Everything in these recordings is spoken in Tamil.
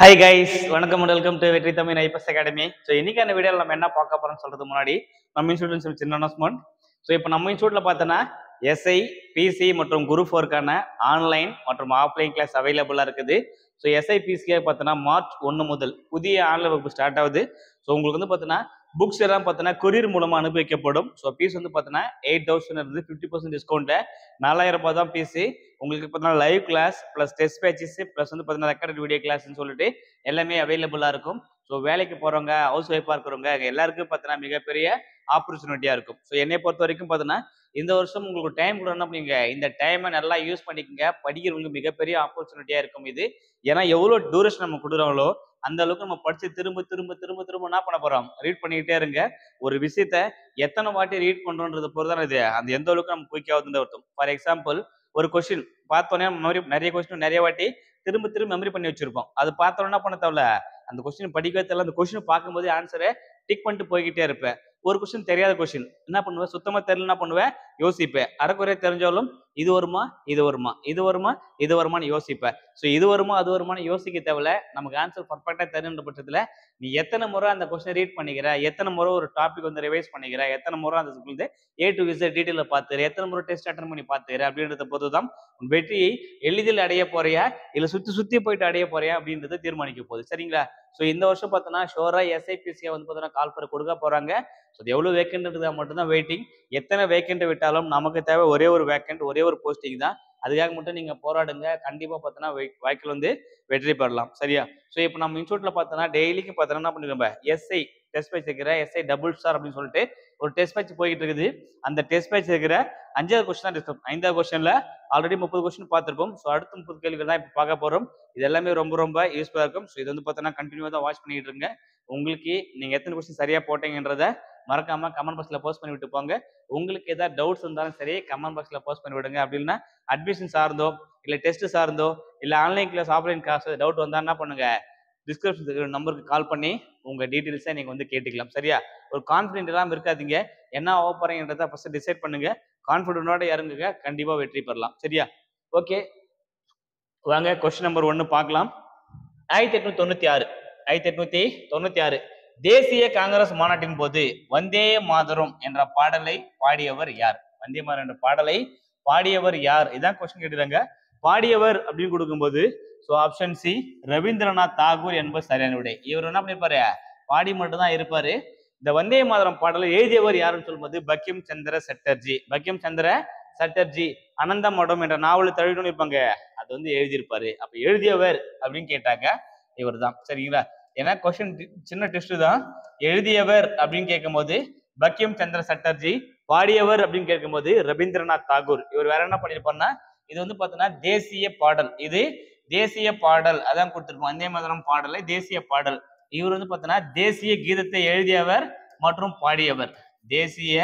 ஹாய் கைஸ், வணக்கம் அண்ட் வெல்கம் டு வெற்றி தமிழ் ஐபிஎஸ் அகாடமி. ஸோ இன்னைக்கான வீடியோவில் நம்ம என்ன பார்க்க போறோம்னு சொல்றது முன்னாடி நம்ம இன்ஸ்டியூட் சின்ன அனௌன்ஸ்மெண்ட். ஸோ இப்போ நம்ம இன்ஸ்டியூட்ல பார்த்தோன்னா எஸ்ஐ, பிசி மற்றும் குரூப் 4க்கான ஆன்லைன் மற்றும் ஆஃப்லைன் கிளாஸ் அவைலபிளாக இருக்குது. ஸோ எஸ்ஐ பிசிக்கு பார்த்தோன்னா மார்ச் 1 முதல் புதிய ஆன்லைன் வகுப்பு ஸ்டார்ட் ஆகுது. ஸோ உங்களுக்கு வந்து பார்த்தோன்னா புக்ஸ் எல்லாம் பார்த்தோன்னா கொரியர் மூலமாக அனுப்பி வைக்கப்படும். ஸோ ஃபீஸ் வந்து பார்த்தோன்னா 8,000 இருந்து 50% டிஸ்கவுண்ட்டு 4,000 ரூபாய் தான் ஃபீஸு. உங்களுக்கு பார்த்தீங்கன்னா live class plus test batches plus வந்து பார்த்தீங்கன்னா ரெக்கார்டட் வீடியோ கிளாஸ்ன்னு சொல்லிட்டு எல்லாமே அவைலபிளாக இருக்கும். ஸோ வேலைக்கு போகிறவங்க, ஹவுஸ் ஒய்ஃபாக இருக்கிறவங்க எல்லாருக்கும் பார்த்தீங்கன்னா மிகப்பெரிய ஆப்பர்ச்சுனிட்டியாக இருக்கும். ஸோ என்னை பொறுத்த வரைக்கும் பார்த்தீங்கன்னா இந்த வருஷம் உங்களுக்கு டைம் கொடுக்கணும் அப்படிங்க, இந்த டைமை நல்லா யூஸ் பண்ணிக்கோங்க. படிக்கிறவங்களுக்கு மிகப்பெரிய ஆப்பர்ச்சுனிட்டியாக இருக்கும் இது. ஏன்னா எவ்வளோ டூரேஷன் நம்ம கொடுக்குறோங்களோ அந்த அளவுக்கு நம்ம படிச்சு திரும்ப திரும்ப திரும்ப திரும்ப என்ன பண்ண போறோம், ரீட் பண்ணிக்கிட்டே இருங்க. ஒரு விஷயத்த எத்தனை வாட்டி ரீட் பண்றோன்றத பொறுத்து தான் இது அந்த எந்த அளவுக்கு நம்ம குயிக் ஆகுதுன்னு அர்த்தம். ஃபார் எக்ஸாம்பிள், ஒரு கொஸ்டின் பார்த்தோன்னே மெமரி, நிறைய கொஸ்டின் நிறைய வாட்டி திரும்ப திரும்ப மெமரி பண்ணி வச்சிருப்போம். அது பார்த்தோன்னா என்ன பண்ண தேவையில்ல, அந்த கொஸ்டின் படிக்கவே தெரியல, அந்த கொஸ்டின் பார்க்கும்போது ஆன்சரை டிக் பண்ணிட்டு போய்கிட்டே இருப்பேன். ஒரு கொஸ்டின் தெரியாத கொஸ்டின் என்ன பண்ணுவேன், சுத்தமா தெரியல என்ன பண்ணுவேன், யோசிப்பேன். அரைக்குறைய தெரிஞ்சாலும் இது வருமா, இது வருமா, இது வருமா, இது வருமானு யோசிப்பேன். ஸோ இது வருமா அது வருமானு யோசிக்க தேவையில்ல, நமக்கு ஆன்சர் பர்ஃபெக்டா தெரியுன்ற பட்சத்துல நீ எத்தனை முறை அந்த கொஸ்டின் ரீட் பண்ணிக்கிற, எத்தனை முறை ஒரு டாபிக் வந்து ரிவைஸ் பண்ணிக்கிற, எத்தனை முறை அந்த ஸ்கூல் ஏ டு விசட் டீட்டெயில பார்த்துக்கிற, எத்தனை முறை டெஸ்ட் அட்டன் பண்ணி பார்த்துக்கிற அப்படின்றத பொறுத்து தான் உன் வெற்றியை எளிதில் அடைய போறியா இல்ல சுத்தி சுத்தி போயிட்டு அடைய போறியா அப்படின்றத தீர்மானிக்க போகுது. சரிங்களா? ஸோ இந்த வருஷம் பார்த்தோன்னா ஷோரா எஸ்ஐபிசியை வந்து பார்த்தோன்னா கால் பண்ண கொடுக்க போறாங்க. ஸோ எவ்வளவு வேக்கன்ட்ன்றதுக்காக மட்டும்தான் வெயிட்டிங். எத்தனை வேக்கண்ட் விட்டாலும் நமக்கு தேவை ஒரே ஒரு வேக்கண்ட், ஒரே ஒரு போஸ்டிங் தான். அதுக்காக மட்டும் நீங்க போராடுங்க. கண்டிப்பா பார்த்தோன்னா வாய்க்கில் வந்து வெற்றி பெறலாம். சரியா? ஸோ இப்போ நம்ம இன்ஸ்டியூட்ல பார்த்தோன்னா டெய்லிக்கு பார்த்தோன்னா என்ன பண்ணிருக்கோம், எஸ்ஐ டெஸ்ட் பேட்ச் இருக்கிற எஸ்ஐ டபுள் ஸ்டார் அப்படின்னு சொல்லிட்டு ஒரு டெஸ்ட் பேட்ச் போய்கிட்டு இருக்குது. அந்த டெஸ்ட் பேட்ச் இருக்கிற 5வது கொஸ்டின் தான் டிஸ்கஸ். 5வது கொஸ்டின்ல ஆல்ரெடி 30 கொஸ்டின் பார்த்திருப்போம். ஸோ அடுத்த 30 கேள்விகள் தான் இப்போ பார்க்க போறோம். இது எல்லாமே ரொம்ப ரொம்ப யூஸ்ஃபுல்லா இருக்கும். ஸோ இது வந்து பார்த்தோன்னா கண்டினியூவா தான் வாட்ச் பண்ணிட்டு இருங்க. உங்களுக்கு நீங்க எத்தனை கொஸ்டின் சரியா போட்டீங்கன்றத மறக்காம கமெண்ட் பாக்ஸ்ல போஸ்ட் பண்ணி விட்டு போங்க. உங்களுக்கு ஏதாவது டவுட்ஸ் இருந்தாலும் சரி கமெண்ட் பாக்ஸ்ல போஸ்ட் பண்ணி விடுங்க. அப்படின்னா அட்மிஷன் சார்ந்தோ இல்ல டெஸ்ட் சார்ந்தோ இல்ல online class offline class doubt வந்தா என்ன பண்ணுங்க, டிஸ்கிரிப்ஷன் நம்பருக்கு கால் பண்ணி உங்க டீட்டெயில்ஸை நீங்க வந்து கேட்டுக்கலாம். சரியா? ஒரு கான்ஃபிடென்ட் எல்லாம் இருக்காதீங்க. என்ன ஆக போறீங்கன்றத ஃபர்ஸ்ட் டிசைட் பண்ணுங்க. கான்ஃபிடென்ட்டோட இறங்குங்க, கண்டிப்பா வெற்றி பெறலாம். சரியா? ஓகே, வாங்க கொஸ்டின் நம்பர் 1 பார்க்கலாம். 1896 தேசிய காங்கிரஸ் மாநாட்டின் போது வந்தே மாதரம் என்ற பாடலை பாடியவர் யார்? வந்தே மாதரம் என்ற பாடலை பாடியவர் யார்? இதான் கொஸ்டின் கேட்டுறாங்க. பாடியவர் அப்படின்னு கொடுக்கும்போது so option C Rabindranath Tagore என்பது சரியான விடை. இவர் என்ன பண்ணிருப்பாரு, பாடி மட்டும் தான் இருப்பாரு. இந்த வந்தே மாதரம் பாடலை எழுதியவர் யாருன்னு சொல்லும்போது பங்கிம் சந்திர சட்டர்ஜி. பங்கிம் சந்திர சட்டர்ஜி அனந்த மடம் என்ற நாவல் தழுவிட்டு இருப்பாங்க, அது வந்து எழுதியிருப்பாரு. அப்ப எழுதியவர் அப்படின்னு கேட்டாங்க, இவர் தான். சரிங்களா? ஏன்னா கொஸ்டின் சின்ன டெஸ்ட் தான். எழுதியவர் அப்படின்னு கேட்கும் போது பங்கிம் சந்திர சட்டர்ஜி, பாடியவர் அப்படின்னு கேட்கும்போது ரவீந்திரநாத் தாகூர். இவர் வேற என்ன பண்ணிருப்பாருன்னா, இது வந்து பாத்தீங்கன்னா தேசிய பாடல், இது தேசிய பாடல் அதான் கொடுத்திருப்போம். வந்தே மாதரம் பாடலை தேசிய பாடல். இவர் வந்து பாத்தீங்கன்னா தேசிய கீதத்தை எழுதியவர் மற்றும் பாடியவர். தேசிய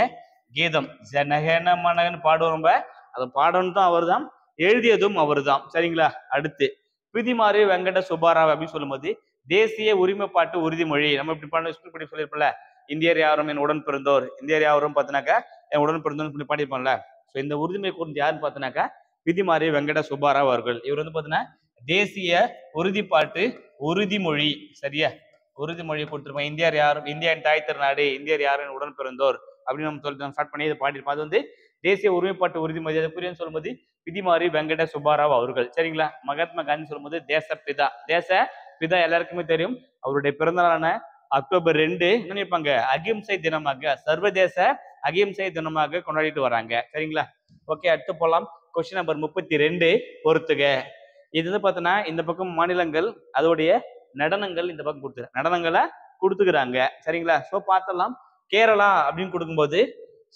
கீதம் ஜனகன மனகன் பாடுவோம், அதை பாடணும் தான் அவர் தான், எழுதியதும் அவர் தான். சரிங்களா? அடுத்து பிதிமாரி வெங்கட சுப்பாராவ் அப்படின்னு சொல்லும்போது தேசிய உரிமைப்பாட்டு உறுதிமொழி. நம்ம இப்படி பண்ணி சொல்லியிருப்போம்ல, இந்தியர் யாரும் என் உடன் பிறந்தோர், இந்தியர் யாரும் பார்த்தினாக்கா என் உடன் பிறந்தோர் பாடியிருப்பாங்கல்ல. ஸோ இந்த உறுதிமொழி கூர்ந்து யாருன்னு பார்த்தினாக்கா பிதிமாரி வெங்கட சுப்பாராவ் அவர்கள். இவர் வந்து பார்த்தீங்கன்னா தேசிய உறுதிப்பாட்டு உறுதிமொழி, சரியா, உறுதிமொழி கொடுத்துருப்போம். இந்தியர் யாரும், இந்தியாவின் தாய் திருநாடு, இந்தியர் யாரும் உடன் பிறந்தோர் அப்படின்னு நம்ம சொல்லிட்டு ஸ்டார்ட் பண்ணி இதை பாடியிருப்போம். அது வந்து தேசிய ஒருமைப்பாட்டு உறுதிமொழி. அது புரியுன்னு சொல்லும்போது பிதிமாரி வெங்கட சுப்பாராவ் அவர்கள். சரிங்களா? மகாத்மா காந்தி சொல்லும்போது தேசப்பிதா. தேசப்பிதா எல்லாருக்குமே தெரியும். அவருடைய பிறந்த நாளான அக்டோபர் 2 என்ன நினைப்பாங்க, அகிம்சை தினமாக, சர்வதேச அகிம்சை தினமாக கொண்டாடிட்டு வராங்க. சரிங்களா? ஓகே, அடுத்து போலாம். கொஸ்டின் நம்பர் 32 பொறுத்துக. இது வந்து பார்த்தோன்னா இந்த பக்கம் மாநிலங்கள் அதோடைய நடனங்கள் இந்த பக்கம் நடனங்களை கொடுத்துக்கிறாங்க. சரிங்களா? ஸோ பார்த்தலாம். கேரளா அப்படின்னு கொடுக்கும்போது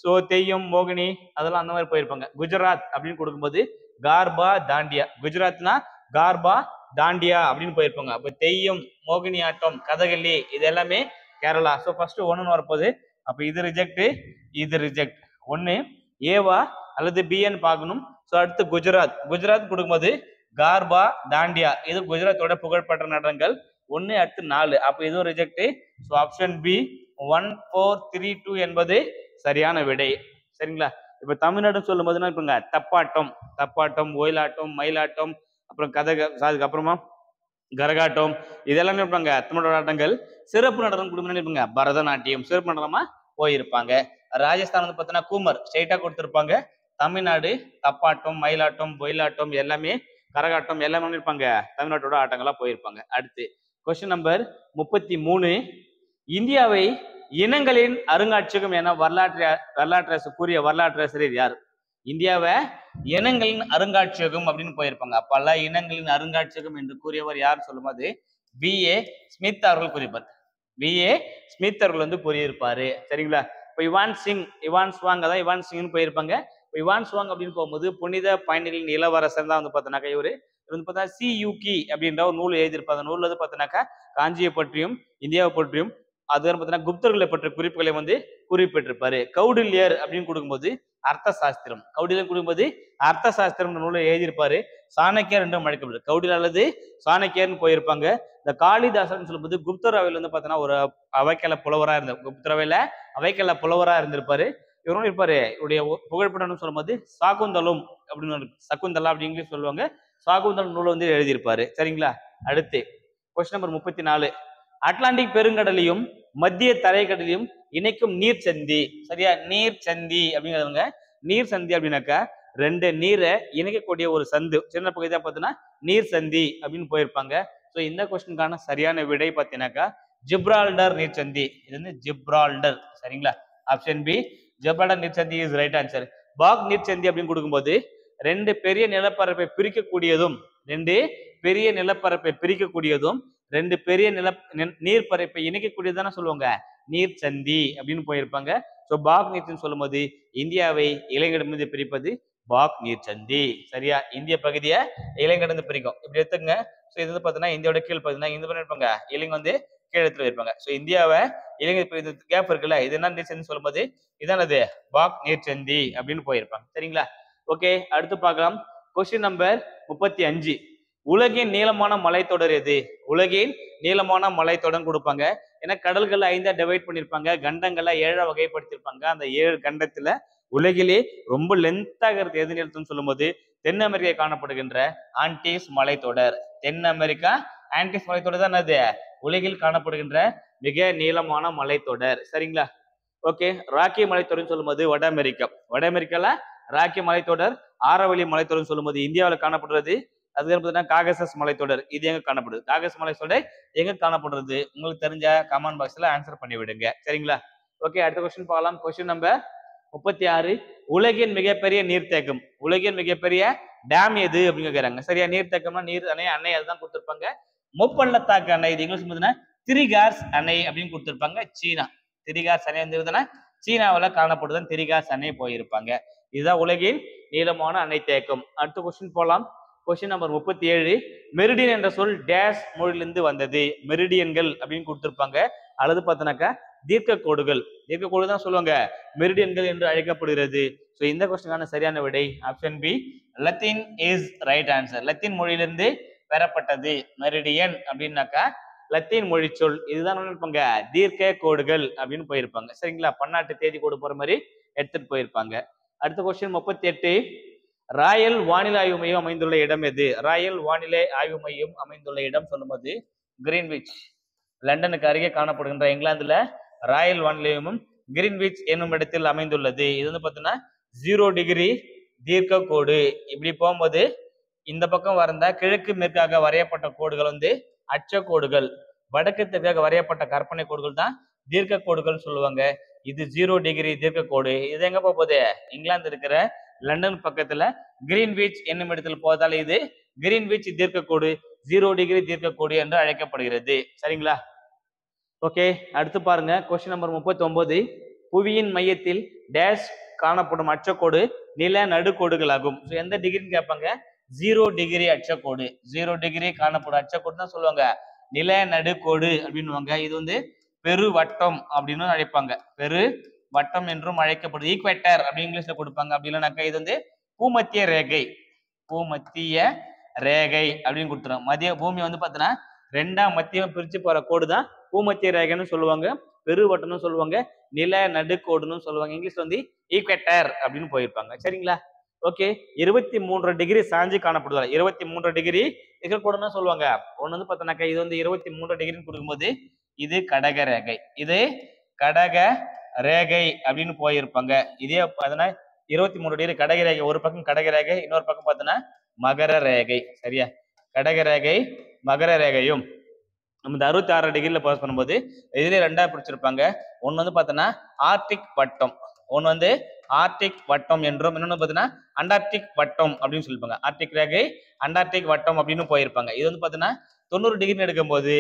ஸோ தெய்யம், மோகினி அதெல்லாம் அந்த மாதிரி போயிருப்பாங்க. குஜராத் அப்படின்னு கொடுக்கும்போது கார்பா தாண்டியா. குஜராத்னா கார்பா தாண்டியா அப்படின்னு போயிருப்பாங்க. அப்போ தெய்யம், மோகினி ஆட்டம், கதகளி இது எல்லாமே கேரளா. ஸோ ஃபர்ஸ்ட் 1 வரப்போகுது. அப்போ இது ரிஜெக்ட், இது ரிஜெக்ட். 1 ஏவா அல்லது பின்னு பார்க்கணும். ஸோ அடுத்து குஜராத் கொடுக்கும்போது கார்பா தாண்டியா, இது குஜராத்தோட புகழ்பெற்ற நடனங்கள். 1 அடுத்து 4, அப்போ இதுவும் ரிஜெக்ட். ஸோ ஆப்ஷன் பி 1 4 3 2 என்பது சரியான விடை. சரிங்களா? இப்ப தமிழ்நாடு சொல்லும் போதுன்னா இப்பங்க தப்பாட்டம், ஒயிலாட்டம், மயிலாட்டம், அப்புறம் அப்புறம் அதுக்கப்புறமா கரகாட்டம் இதெல்லாம் இருப்பாங்க தமிழோட ஆட்டங்கள். சிறப்பு நடனம் குடும்பம் இருப்பாங்க பரதநாட்டியம் சிறப்பு நடனமா போயிருப்பாங்க. ராஜஸ்தான் வந்து பார்த்தீங்கன்னா கூமர் ஸ்ட்ரைட்டா கொடுத்துருப்பாங்க. தமிழ்நாடு தப்பாட்டம், மயிலாட்டம், ஒயிலாட்டம் எல்லாமே கரகாட்டம் எல்லாமே இருப்பாங்க தமிழ்நாட்டோட ஆட்டங்களா போயிருப்பாங்க. அடுத்து கொஸ்டின் நம்பர் 33. இந்தியாவை இனங்களின் அருங்காட்சியகம் என வரலாற்று கூறிய வரலாற்றாசிரியர் யார்? இந்தியாவை இனங்களின் அருங்காட்சியகம் அப்படின்னு போயிருப்பாங்க. பல இனங்களின் அருங்காட்சியகம் என்று கூறியவர் யார் சொல்லும்போது B.A. ஸ்மித் அவர்கள் கூறியிருப்பார். B.A. ஸ்மித் அவர்கள் வந்து கூறியிருப்பாரு. சரிங்களா? இப்போ இவான் ஸ்வாங் தான் இவான் சிங்னு போயிருப்பாங்க. இவான் ஸ்வாங் அப்படின்னு போகும்போது புனித பயணிகளின் இளவரசர் தான் வந்து பார்த்தோன்னாக்கா இவரு வந்து பார்த்தா CUK அப்படின்ற ஒரு நூல் எழுதியிருப்பாங்க. நூல் வந்து பார்த்தோன்னாக்கா காஞ்சியை பற்றியும் இந்தியாவை பற்றியும் அது பார்த்தீங்கன்னா குப்தர்களை பற்றிய குறிப்புகளை வந்து குறிப்பிட்டிருப்பாரு. கௌடில்யர் அப்படின்னு கொடுக்கும்போது அர்த்த சாஸ்திரம், கௌடில்யர் கொடுக்கும்போது அர்த்த சாஸ்திரம் நூலை எழுதியிருப்பாரு. சாணக்கியர் என்றும் அழைக்கப்படுது. கௌடில்யர் அல்லது சாணக்கியர்னு போயிருப்பாங்க. இந்த காளிதாசன் சொல்லும்போது குப்தர் அவையில் வந்து பார்த்தீங்கன்னா ஒரு அவைக்கல புலவரா இருந்தார். குப்தர் அவையில அவைக்கல புலவரா இருந்திருப்பாரு. இவரும் இருப்பாரு. இவருடைய புகழ்பெற்றன்னு சொல்லும்போது சாகுந்தலம் அப்படின்னு சகுந்தலா அப்படின்னு சொல்லுவாங்க. சாகுந்தலம் நூலை வந்து எழுதியிருப்பாரு. சரிங்களா? அடுத்து கொஸ்டின் நம்பர் 34. அட்லாண்டிக் பெருங்கடலையும் மத்திய தரைக்கடலையும் இணைக்கும் நீர் சந்தி. சரியா? நீர் சந்தி அப்படிங்கிறவங்க நீர் சந்தி அப்படின்னாக்கா ரெண்டு நீரை இணைக்கக்கூடிய ஒரு சந்து சின்ன பகுதி தான் பார்த்தீங்கன்னா நீர் சந்தி அப்படின்னு போயிருப்பாங்க. ஸோ இந்த கொஸ்டினுக்கான சரியான விடை பார்த்தீங்கன்னாக்கா ஜிப்ரால்டர் நீர்ச்சந்தி. இது வந்து ஜிப்ரால்டர். சரிங்களா? ஆப்ஷன் பி ஜிப்ரால்டர் நீர்ச்சந்தி இஸ் ரைட் ஆன்சர். பாக் நீர்ச்சந்தி அப்படின்னு கொடுக்கும்போது ரெண்டு பெரிய நிலப்பரப்பை பிரிக்கக்கூடியதும் ரெண்டு பெரிய நீர்ப்பரப்பை இணைக்கக்கூடியதான சொல்லுவாங்க நீர் சந்தி அப்படின்னு போயிருப்பாங்க. ஸோ பாக் நீர்ச்சந்தி சொல்லும் போது இந்தியாவை இலங்கையிடமிருந்து பிரிப்பது பாக் நீர்ச்சந்தி. சரியா? இந்திய பகுதியை இலங்கையிலிருந்து பிரிக்கும். இப்படி எடுத்துங்க. ஸோ இது வந்து பார்த்தீங்கன்னா இந்தியாவோட கீழ் பார்த்தீங்கன்னா இந்த பண்ணி இருப்பாங்க இலங்கை வந்து கீழத்துல இருப்பாங்க. ஸோ இந்தியாவை இலங்கை கேப் இருக்குல்ல இது என்ன நீர்ச்சந்தி சொல்லும் போது இதானது பாக் நீர்ச்சந்தி அப்படின்னு போயிருப்பாங்க. சரிங்களா? ஓகே, அடுத்து பார்க்கலாம். Question number 35. உலகின் நீளமான மலைத்தொடர் எது? உலகின் நீளமான மலைத்தொடர் கொடுப்பாங்க. ஏன்னா கடல்கள் 5 டிவைட் பண்ணிருப்பாங்க, கண்டங்களை 7 வகைப்படுத்திருப்பாங்க. அந்த 7 கண்டத்துல உலகிலே ரொம்ப லென்த்தாக இருக்கு எது நிலத்துன்னு சொல்லும் போது தென் அமெரிக்கா காணப்படுகின்ற ஆன்டிஸ் மலைத்தொடர். தென் அமெரிக்கா ஆன்டிஸ் மலைத்தொடர் தான் அது உலகில் காணப்படுகின்ற மிக நீளமான மலைத்தொடர். சரிங்களா? ஓகே, ராக்கி மலைத்தொடர் சொல்லும் போது வட அமெரிக்கால ராக்கி மலைத்தொடர், ஆரவல்லி மலைத்தொடர் சொல்லும் போது இந்தியாவில் காணப்படுறது. அதுக்கு பார்த்தீங்கன்னா காகசஸ் மலைத்தொடர் இது எங்க காணப்படுது? காகசஸ் மலைத்தொடர் எங்க காணப்படுறது? உங்களுக்கு தெரிஞ்ச கமெண்ட் பாக்ஸ்ல ஆன்சர் பண்ணி விடுங்க. சரிங்களா? ஓகே, அடுத்த கொஸ்டின் பார்க்கலாம். Question number 36. உலகின் மிகப்பெரிய நீர்த்தேக்கம், உலகின் மிகப்பெரிய டேம் எது அப்படின்னு கேட்கறாங்க. சரியா? நீர்த்தேக்கம்னா நீர் அணை அதுதான் கொடுத்திருப்பாங்க. முப்பள்ளத்தாக்கு அணை இது இங்கிலீஷ் பார்த்தீங்கன்னா திரிகார்ஸ் அணை அப்படின்னு கொடுத்திருப்பாங்க. சீனா திரிகார்ஸ் அணை வந்து சீனாவில் காணப்படுதான் திரிகார்ஸ் அணை போயிருப்பாங்க. இதுதான் உலகின் நீளமான அணை தேக்கம். அடுத்த கொஸ்டின் போலாம். Question number 37. மெரிடியன் என்ற சொல் டேஷ் மொழியிலிருந்து வந்தது. மெரிடியன்கள் அப்படின்னு கொடுத்திருப்பாங்க. அல்லது பார்த்தோன்னாக்கா தீர்க்க கோடுகள் தான் சொல்லுவாங்க மெரிடியன்கள் என்று அழைக்கப்படுகிறது. ஸோ இந்த கொஸ்டினுக்கான சரியான விடை option B Latin is right answer. Latin மொழியிலிருந்து பெறப்பட்டது மெரிடியன் அப்படின்னாக்கா லத்தீன் மொழி சொல். இதுதான் இருப்பாங்க தீர்க்க கோடுகள் அப்படின்னு போயிருப்பாங்க. சரிங்களா? பன்னாட்டு தேதி கோடு போற மாதிரி எடுத்துட்டு போயிருப்பாங்க. அடுத்த கொஸ்டின் 38. ராயல் வானிலை ஆய்வு மையம் அமைந்துள்ள இடம் எது? ராயல் வானிலை ஆய்வு மையம் அமைந்துள்ள இடம் சொல்லும்போது கிரீன்விச், லண்டனுக்கு அருகே காணப்படுகின்ற இங்கிலாந்துல ராயல் வானிலை மையம் கிரீன்விச் என்னும் இடத்தில் அமைந்துள்ளது. இது வந்து பார்த்தீங்கன்னா 0 டிகிரி தீர்க்க கோடு. இப்படி போகும்போது இந்த பக்கம் வரைந்த கிழக்கு மேற்காக வரையப்பட்ட கோடுகள் வந்து அச்ச கோடுகள், வடக்கு தெற்காக வரையப்பட்ட கற்பனை கோடுகள் தான் தீர்க்க கோடுகள் சொல்லுவாங்க. இது 0 டிகிரி தீர்க்க கோடு. இது எங்க போகுது? இங்கிலாந்து இருக்கிற லண்டன் பக்கத்துல கிரீன்விச் என்னும் இடத்துல போவதால இது கிரீன்விச் தீர்க்க கோடு, 0 டிகிரி தீர்க்க கோடு என்று அழைக்கப்படுகிறது. சரிங்களா? ஓகே, அடுத்து பாருங்க. Question number 39. புவியின் மையத்தில் டேஷ் காணப்படும் அச்சக்கோடு நில நடுக்கோடுகள் ஆகும். எந்த டிகிரின்னு கேட்பாங்க? 0 டிகிரி அச்சக்கோடு. 0 டிகிரி காணப்படும் அச்சக்கோடு தான் சொல்லுவாங்க நில நடுக்கோடு அப்படின்னுவாங்க. இது வந்து பெரு வட்டம் அப்படின்னு அழைப்பாங்க. பெரு வட்டம் என்றும் அழைக்கப்படுது. ஈக்வேட்டர் அப்படி இங்கிலீஷ்ல கொடுப்பாங்க. அப்படி இல்லைனாக்கா இது வந்து பூமத்திய ரேகை அப்படின்னு கொடுத்துருவாங்க. மத்திய பூமி வந்து பார்த்தீங்கன்னா 2ஆம் மத்தியம் பிரிச்சு போற கோடு தான் பூமத்திய ரேகைன்னு சொல்லுவாங்க. பெருவட்டம்னு சொல்லுவாங்க, நில நடுக்கோடுன்னு சொல்லுவாங்க. இங்கிலீஷ்ல வந்து ஈக்வேட்டர் அப்படின்னு போயிருப்பாங்க. சரிங்களா? ஓகே 23 டிகிரி சாஞ்சு காணப்படுதல் 23 டிகிரி இருக்கக்கூடாதுன்னு சொல்லுவாங்க. ஒண்ணு வந்து பார்த்தோன்னாக்கா இது வந்து 23 டிகிரின்னு கொடுக்கும்போது இது கடக ரேகை, இது கடக ரேகை அப்படின்னு போயிருப்பாங்க. இதே பார்த்தோன்னா 23 டிகிரி கடக ரேகை, ஒரு பக்கம் கடக ரேகை, இன்னொரு பக்கம் பார்த்தோன்னா மகர ரேகை. சரியா, கடக ரேகை மகர ரேகையும் நம்ம இந்த 66 டிகிரில பாஸ் பண்ணும்போது இதுல ரெண்டா பிடிச்சிருப்பாங்க. ஒன்னு வந்து பார்த்தோன்னா ஆர்டிக் வட்டம், ஒன்னு வந்து ஆர்டிக் வட்டம் என்றும், இன்னொன்னு பார்த்தீங்கன்னா அண்டார்டிக் வட்டம் அப்படின்னு சொல்லிப்பாங்க. ஆர்டிக் ரேகை அண்டார்டிக் வட்டம் அப்படின்னு போயிருப்பாங்க. இது வந்து பார்த்தீங்கன்னா 90 டிகிரி எடுக்கும்போது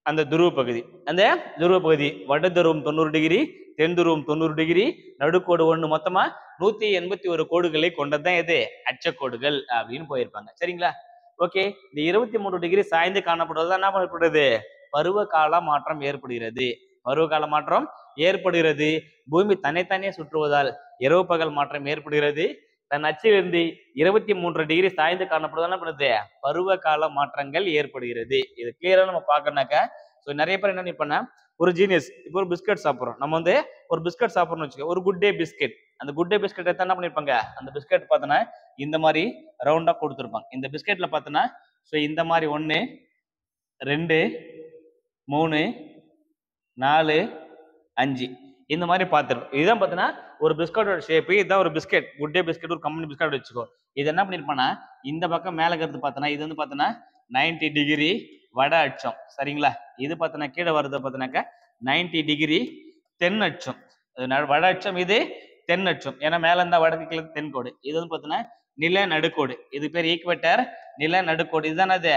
அந்த துருவ பகுதி, அந்த துருவ பகுதி வட துருவம் 90 டிகிரி, தென் துருவம் 90 டிகிரி, நடுக்கோடு ஒண்ணு, மொத்தமா 181 கோடுகளை கொண்டதுதான் எது அச்சக்கோடுகள் அப்படின்னு போயிருப்பாங்க. சரிங்களா, ஓகே. இந்த 23 டிகிரி சாய்ந்து காணப்படுவதுதான் என்ன பண்ணப்படுறது, பருவ கால மாற்றம் ஏற்படுகிறது. பருவ கால மாற்றம் ஏற்படுகிறது. பூமி தன்னைத்தானே சுற்றுவதால் இரவு பகல் மாற்றம் ஏற்படுகிறது. தன் அச்சிலிருந்து 23 டிகிரி சாய்ந்து காணப்படுவதால் என்ன பண்ணுது, பருவ கால மாற்றங்கள் ஏற்படுகிறது. இது கிளியரா நம்ம பார்க்கணும்னாக்கா, ஸோ நிறைய பேர் என்ன நினைப்பாங்கன்னா, ஒரு ஜீனியஸ் இப்போ ஒரு பிஸ்கட் சாப்பிட்றோம், நம்ம வந்து ஒரு பிஸ்கட் சாப்பிட்றோம்னு வச்சுக்கோ, ஒரு குட் டே பிஸ்கெட். அந்த குட் டே பிஸ்கெட் என்ன பண்ணிருப்பாங்க, அந்த பிஸ்கெட் பார்த்தோன்னா இந்த மாதிரி ரவுண்டா கொடுத்துருப்பாங்க. இந்த பிஸ்கெட்ல பார்த்தோன்னா ஸோ இந்த மாதிரி 1 2 3 4 5 இந்த மாதிரி பார்த்துருக்கோம். இதுதான் பார்த்தீங்கன்னா ஒரு பிஸ்கட்டோட ஷேப். இதுதான் ஒரு பிஸ்கெட், குட் டே பிஸ்கெட், ஒரு கம்பெனி பிஸ்கட் வச்சுக்கோ. இது என்ன பண்ணிருப்பானா, இந்த பக்கம் மேல இருக்கிறது பார்த்தோன்னா இது வந்து பார்த்தோன்னா 90 டிகிரி வட அச்சம். சரிங்களா, இது பார்த்தோன்னா கீழே வருது பார்த்தோன்னாக்கா 90 டிகிரி தென் அச்சம். வட அச்சம், இது தென் அச்சம். ஏன்னா மேல இருந்தா வடக்கு கீழே தென்கோடு. இது வந்து பார்த்தோன்னா நில நடுக்கோடு, இது பேர் ஈக்குவேட்டர் நில நடுக்கோடு. இதுதான் அது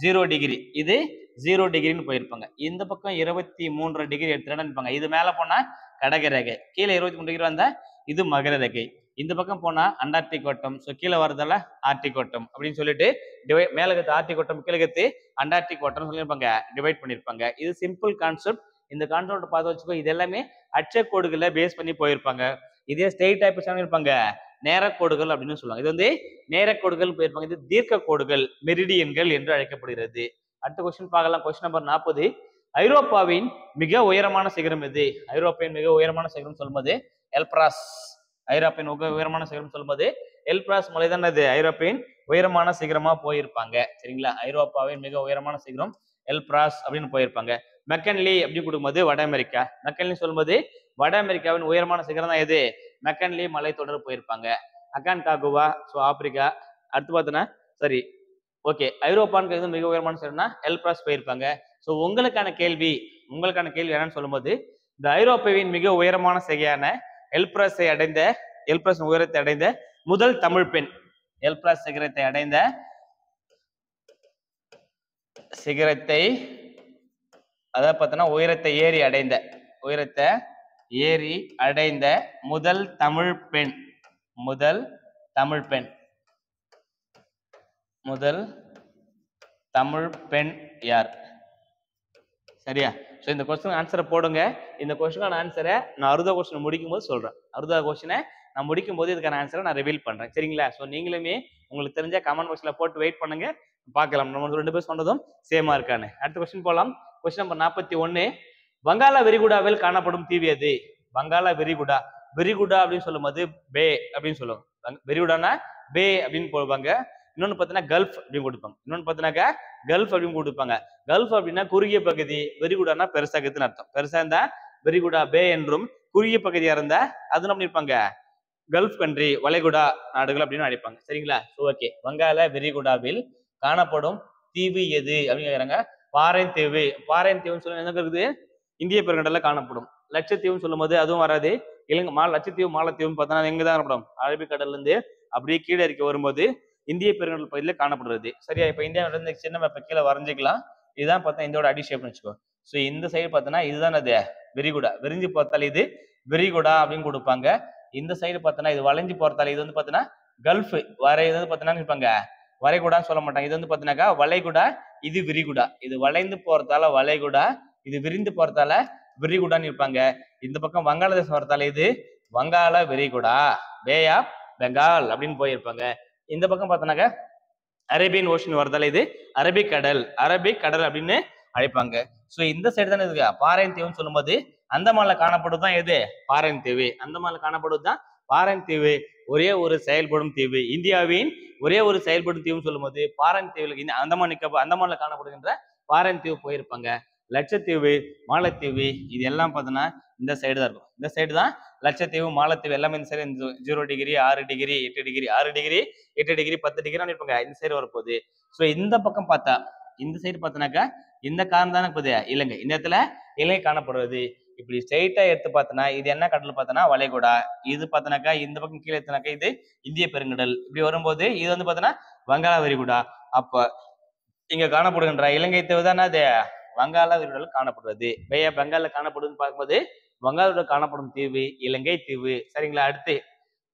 0 டிகிரி, இது 0 டிகிரின்னு போயிருப்பாங்க. இந்த பக்கம் 23 டிகிரி எடுத்துட்டாங்க. இது மேல போனா கடக ரேகை, கீழே 23 டிகிரி வந்தா இது மகர ரேகை. இந்த பக்கம் போனா அண்டார்டிக் வட்டம், ஸோ கீழே வரதால ஆர்டிக் வட்டம் அப்படின்னு சொல்லிட்டு மேல கத்து ஆர்டிக் வட்டம், கீழே கத்து அண்டார்டிக் வட்டம் சொல்லியிருப்பாங்க, டிவைட் பண்ணிருப்பாங்க. இது சிம்பிள் கான்செப்ட். இந்த கான்செப்ட் பார்த்து வச்சுக்கோ. இது எல்லாமே அச்சக்கோடுகளை பேஸ் பண்ணி போயிருப்பாங்க. இதே ஸ்ட்ரெயிட் டைப் இருப்பாங்க நேரக்கோடுகள் அப்படின்னு சொல்லுவாங்க. இது வந்து நேரக்கோடுகள் போயிருப்பாங்க. இது தீர்க்க கோடுகள், மெரிடியன்கள் என்று அழைக்கப்படுகிறது. அடுத்த கொஸ்டின் பார்க்கலாம். Question number 40. ஐரோப்பாவின் மிக உயரமான சிகரம் எது? ஐரோப்பியின் மிக உயரமான சிகரம் சொல்லும்போது எல்பிரஸ். ஐரோப்பியின் மிக உயரமான சிகரம் சொல்லும்போது எல்பிரஸ் மலை தான் அது ஐரோப்பியின் உயரமான சிகரமா போயிருப்பாங்க. சரிங்களா, ஐரோப்பாவின் மிக உயரமான சிகரம் எல்பிரஸ் அப்படின்னு போயிருப்பாங்க. மெக்கன்லி அப்படின்னு கொடுக்கும்போது வட அமெரிக்கா. மெக்கன்லி சொல்லும்போது வட அமெரிக்காவின் உயரமான சிகரம் தான் எது, மெக்கன்லி மலைத்தொடர் போயிருப்பாங்க. அகான்காகுவா, ஸோ ஆப்பிரிக்கா. அடுத்து பார்த்தோன்னா சரி, ஓகே, ஐரோப்பான்னு எது மிக உயரமான சிகரம்னா எல்பிரஸ் போயிருப்பாங்க. ஸோ உங்களுக்கான கேள்வி என்னன்னு சொல்லும்போது, இந்த ஐரோப்பாவின் மிக உயரமான சிகையான எல்பிரஸை அடைந்த, எல்பிரஸ் உயரத்தை அடைந்த முதல் தமிழ் பெண், எல்பிரஸ் சிகரத்தை அடைந்த சிகரத்தை, அதாவது பார்த்தோன்னா உயரத்தை ஏறி அடைந்த, உயரத்தை ஏறி அடைந்த முதல் தமிழ் பெண், முதல் தமிழ் பெண், முதல் தமிழ் பெண் யார்? சரியா, ஸோ இந்த கொஸ்டின் ஆன்சரை போடுங்க. இந்த கொஸ்டினான ஆன்சரை நான் 60 கொஸ்டின் முடிக்கும் போது சொல்றேன். 60 கொஸ்டினை நான் முடிக்கும் போது இதுக்கான ஆன்சரை நான் ரிவீல் பண்றேன். சரிங்களா, ஸோ நீங்களுமே உங்களுக்கு தெரிஞ்ச கமெண்ட் பாக்ஸ்ல போட்டு வெயிட் பண்ணுங்க, பார்க்கலாம் நம்ம 2 பேர் சொன்னதும் சேமா இருக்கான்னு. அடுத்த கொஸ்டின் போகலாம். Question number 41. வங்காள விரிகுடாவில் காணப்படும் தீவு எது? வங்காள விரிகுடா, விரிகுடா அப்படின்னு சொல்லும்போது பே அப்படின்னு சொல்லுவாங்க. விரிகுடானா பே அப்படின்னு போடுவாங்க. இன்னொன்னு பார்த்தீங்கன்னா கல்ஃப் அப்படின்னு கொடுப்பாங்க. இன்னொன்னு பார்த்தீங்கன்னாக்கா கல்ஃப் அப்படின்னு கொடுப்பாங்க. கல்ஃப் அப்படின்னா குறுகிய பகுதி, விரிகுடானா பெருசாகுதுன்னு அர்த்தம். பெருசா இருந்தா விரிகுடா பே என்றும், குறுகிய பகுதியா இருந்தா அது என்ன பண்ணிருப்பாங்க, கல்ஃப் கண்ட்ரி, வளைகுடா நாடுகள் அப்படின்னு அழைப்பாங்க. சரிங்களா, ஓகே. வங்காள விரிகுடாவில் காணப்படும் தீவு எது அப்படின்னு கேக்குறாங்க. பாறைன் தீவு. பாறைன் தீவுன்னு சொல்லி என்ன இருக்குது, இந்திய பெருங்கடல்ல காணப்படும். லட்சத்தீவுன்னு சொல்லும் போது அதுவும் வராது. இலங்கை லட்சத்தீவு மாலத்தீவுன்னு பார்த்தோன்னா எங்கதான் காணப்படும், அரபிக்கடல்ல இருந்து அப்படியே கீழே இருக்க வரும்போது இந்திய பெருங்கடல் பகுதியில் காணப்படுறது. சரியா, இப்ப இந்தியாவில இருந்து சின்ன மேப்பை கீழே வரைஞ்சிக்கலாம். இதுதான் பார்த்தா இந்தியோட அடி ஷேப்னு வச்சுக்கோ. ஸோ இந்த சைடு பார்த்தோன்னா இதுதான் அது விரிகுடா, விரிஞ்சு பார்த்தால் இது விரிகுடா அப்படின்னு கொடுப்பாங்க. இந்த சைடு பார்த்தோன்னா இது வளைஞ்சு போறதால இது வந்து பார்த்தோன்னா கல்ஃப் வரை, இது வந்து பார்த்தோன்னா இருப்பாங்க வளைகுடான்னு சொல்ல மாட்டாங்க. இது வந்து பார்த்தீங்கன்னாக்கா வளைகுடா, இது விரிகுடா. இது வளைந்து போறதால வளைகுடா, இது விரிந்து போறதால விரிகுடான்னு இருப்பாங்க. இந்த பக்கம் வங்காளதேசம் வரதால இது வங்காள விரிகுடா, பே ஆஃப் பெங்கால் அப்படின்னு போயிருப்பாங்க. இந்த பக்கம் பார்த்தோன்னாக்கா அரேபியன் ஓஷன் வரதால இது அரபிக் கடல், அரபிக் கடல் அப்படின்னு அழைப்பாங்க. ஸோ இந்த சைடு தானே இருக்கு பாறையின் தீவுன்னு சொல்லும்போது அந்தமான்ல காணப்படுவதுதான் எது, பாறையின் தீவு. அந்தமான்ல காணப்படுவதுதான் பாரன் தீவு ஒரே ஒரு செயல்படும் தீவு. இந்தியாவின் ஒரே ஒரு செயல்படும் தீவுன்னு சொல்லும்போது பாரன் தீவுல இந்த அந்தமான்ல காணப்படுகின்ற பாரன் தீவு போயிருப்பாங்க. லட்சத்தீவு, மாலத்தீவு இது எல்லாம் பார்த்தோன்னா இந்த சைடு தான் இருக்கும். இந்த சைடு தான் லட்சத்தீவு, மாலத்தீவு எல்லாமே இந்த side 0 degree, 6 degree, 8 degree, 6 degree, 8 degree, 10 degree இருப்பாங்க. இந்த சைடு வரப்போகுது. ஸோ இந்த பக்கம் பார்த்தா இந்த சைடு பார்த்தோன்னாக்கா இந்த காரணம் தானே போகுது இலங்கை. இந்த இடத்துல இலங்கை காணப்படுறது. இப்படி ஸ்ட்ரெயிட்டா எடுத்து பார்த்தோன்னா இது என்ன கடல் பார்த்தோன்னா வளைகுடா. இது பார்த்தோன்னாக்கா இந்த பக்கம் கீழே எடுத்தனாக்கா இது இந்திய பெருங்கடல். இப்படி வரும்போது இது வந்து பார்த்தோன்னா வங்காள விரிகுடா. அப்ப இங்க காணப்படுகின்ற இலங்கை தீவு தானே அது வங்காள விரிகுடாவில் காணப்படுறது. பெங்கால்ல காணப்படுதுன்னு பார்க்கும்போது வங்காள காணப்படும் தீவு இலங்கை தீவு. சரிங்களா? அடுத்து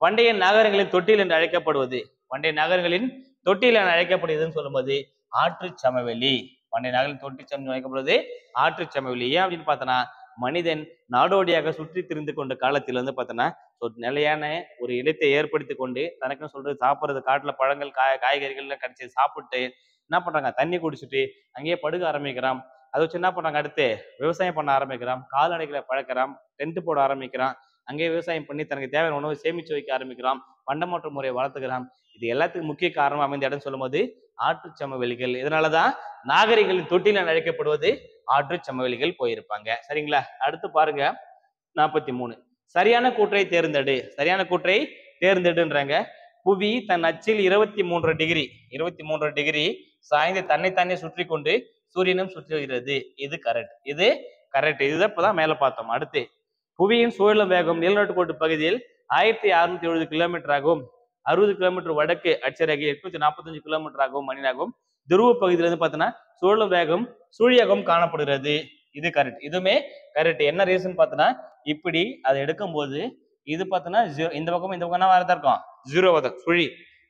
பண்டைய நாகரங்களின் தொட்டில் என்று அழைக்கப்படுவது. பண்டைய நாகரங்களின் தொட்டில் என அழைக்கப்படுவதுன்னு சொல்லும்போது ஆற்று சமவெளி. பண்டைய நாகரின் தொட்டி அழைக்கப்படுவது ஆற்று சமவெளி. ஏன் அப்படின்னு பார்த்தோன்னா மனிதன் நாடோடியாக சுற்றி திரிந்து கொண்ட காலத்தில் வந்து பார்த்தோன்னா நிலையான ஒரு இடத்தை ஏற்படுத்தி கொண்டு தனக்குன்னு சொல்றது சாப்பிட்றது காட்டுல பழங்கள் காய்கறிகள் கிடைச்சி சாப்பிட்டு என்ன பண்றாங்க தண்ணி குடிச்சிட்டு அங்கேயே படுக்க ஆரம்பிக்கிறான். அதை வச்சு என்ன பண்றாங்க அடுத்து விவசாயம் பண்ண ஆரம்பிக்கிறான். கால்நடைகளை பழக்கிறான். டென்ட் போட ஆரம்பிக்கிறான். அங்கேயே விவசாயம் பண்ணி தனக்கு தேவையான உணவை சேமிச்சு வைக்க ஆரம்பிக்கிறான். பண்டமாற்று முறையை வளர்த்துக்கிறான். இது எல்லாத்துக்கும் முக்கிய காரணம் அமைந்த இடம் சொல்லும்போது ஆற்று சமவெளிகள். இதனாலதான் நாகரிகளின் தொட்டில் அழைக்கப்படுவது ஆற்று சமவெளிகள் போயிருப்பாங்க. சரிங்களா? அடுத்து பாருங்க 43. சரியான கூற்றை தேர்ந்தெடு. சரியான கூற்றை தேர்ந்தெடுன்றாங்க. புவி தன் அச்சில் 23 டிகிரி சாய்ந்து தன்னைத்தானே சுற்றி கொண்டு சூரியனும் சுற்றி வருகிறது. இது கரெக்ட். இது கரெக்ட். இதுதான் இப்பதான் மேல பார்த்தோம். அடுத்து புவியின் சுழலும் வேகம் நிலநடுக்கோட்டு பகுதியில் 1670 கிலோமீட்டர் ஆகும். 60 கிலோமீட்டர் வடக்கு அட்சரேகை 845 கிலோமீட்டர் ஆகும் மணியாகும். துருவ பகுதியில இருந்து பார்த்தோன்னா சுழலும் வேகம் சுழியகம் காணப்படுகிறது. இது கரெக்ட். இதுவுமே கரெக்ட். என்ன ரீசன் பார்த்தோன்னா இப்படி அதை எடுக்கும்போது இது பார்த்தோன்னா இந்த பக்கம் வரதா இருக்கும் 0 வதம் சுழி.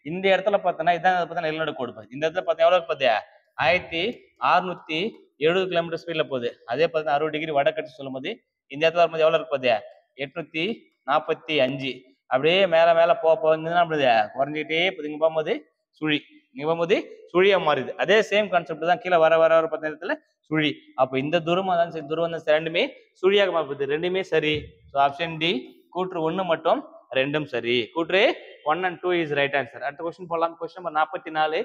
இந்த இடத்துல பார்த்தோன்னா இதான் பார்த்தா நிலநடுக்கோடு பகுதி. இந்த இடத்துல பார்த்தா எவ்வளவு பார்த்தியா 1670 கிலோமீட்டர் ஸ்பீட்ல போகுது. அதே பார்த்தா 60 டிகிரி வடக்கட்டு சொல்லும் போது இந்த இடத்துல வரும்போது எவ்வளவு இருக்கு பார்த்தியா 845. அப்படியே மேல மேல குறைஞ்சிக்கிட்டே இங்க போகும்போது சுழி. இங்க போகும்போது சுழியா மாறுது. அதே சேம் கான்செப்ட் தான் கீழே வர வர வர நேரத்துல சுழி. அப்ப இந்த துருவம் தான் சரி, துருவம் தான் ரெண்டுமே சுழியாக மாறுது. ரெண்டுமே சரி. ஸோ ஆப்ஷன் டி கூற்று 1 மற்றும் 2 சரி. கூற்று 1 and 2 இஸ் ரைட் ஆன்சர். அடுத்த கொஸ்டின் போலாம். Question number 44.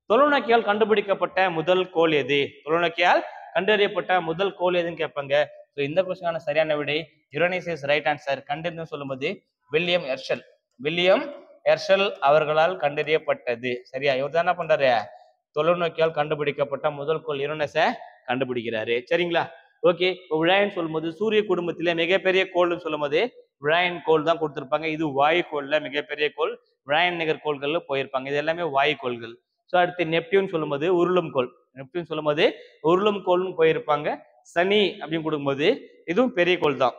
தொலைநோக்கியால் கண்டுபிடிக்கப்பட்ட முதல் கோள் எது? தொலைநோக்கியால் கண்டறியப்பட்ட முதல் கோள் எதுன்னு கேட்பாங்க. ஸோ இந்த கொஸ்டினான சரியான விடை யுரேனஸ் இஸ் ரைட் ஆன்சர். கண்டறிந்து சொல்லும்போது வில்லியம் எர்ஷல் அவர்களால் கண்டறியப்பட்டது. சரியா? இவர் தான் என்ன பண்றாரு தொலைநோக்கியால் கண்டுபிடிக்கப்பட்ட முதல் கோள் யுரேனஸை கண்டுபிடிக்கிறாரு. சரிங்களா? ஓகே. விழாயன் சொல்லும்போது சூரிய குடும்பத்திலே மிகப்பெரிய கோள்னு சொல்லும்போது விழாயன் கோள் தான் கொடுத்திருப்பாங்க. இது வாயு கோள்ல மிகப்பெரிய கோள். விழாயன் நிகர் கோள்கள்ல போயிருப்பாங்க. இது எல்லாமே வாயு கோள்கள். ஸோ அடுத்து நெப்டியூன் சொல்லும்போது உருளும் கோள். நெப்டியூன் சொல்லும்போது உருளும் கோள்னு போயிருப்பாங்க. சனி அப்படின்னு கொடுக்கும்போது இதுவும் பெரிய கோள் தான்.